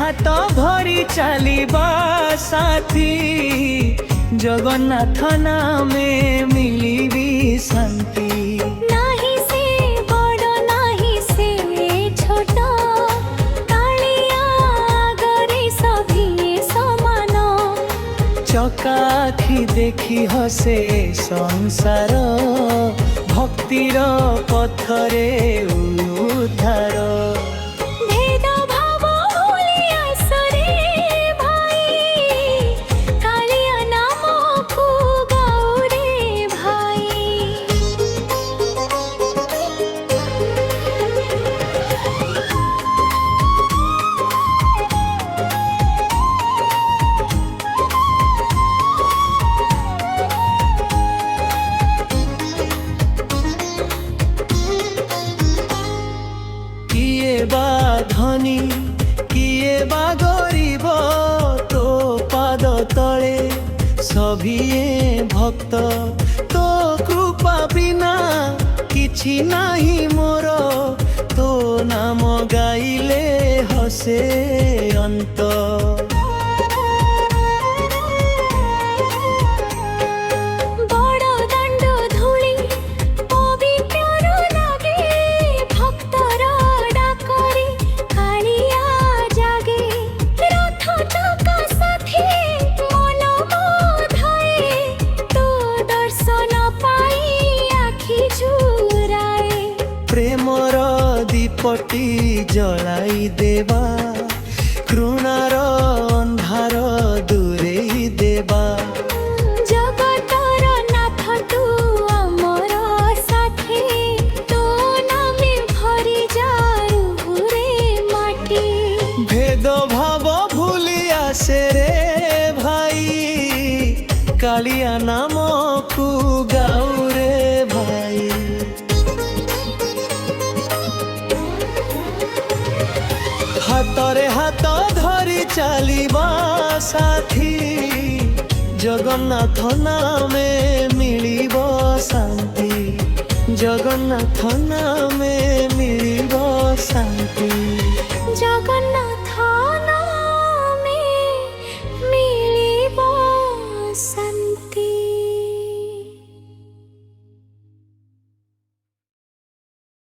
हाथ धरी चलिबा साथी जगन्नाथ नामे मिलिबी शांति। नाही से बड़ नाही से छोट कालिया गरे सभी समान। चकाखी देखी हसे संसार भक्तिर पथरे उद्धार। भेद भाव भूली आसरे भाई कालिया नाम को गाओ रे भाई। किए बा धनी किए बा गरीब तो पाद तले सभिए भक्त। तो कृपा बिना किछि नाही मोर तो नाम गाइले हसे अंत। बड़ दंड धूली पवित्र लागे भक्तर डाकरी कालिया जागे। रथ चका साथी मन मोधाए तो दर्शन पाई आखि जुराए। प्रेमर दीपटी जलाई देवा घृणार अंधार दूरेई देवा। जगतर नाथ तू अमर साथी तो नामे भरी जारू रे माटी। भेद भाव भूली आसे रे भाई कालिया नाम को गाऊ रे भाई। हाथरे हाथ धरी चलिबा साथी जगन्नाथ नामे मिलिब शांति। जगन्नाथ नामे मिलिब शांति।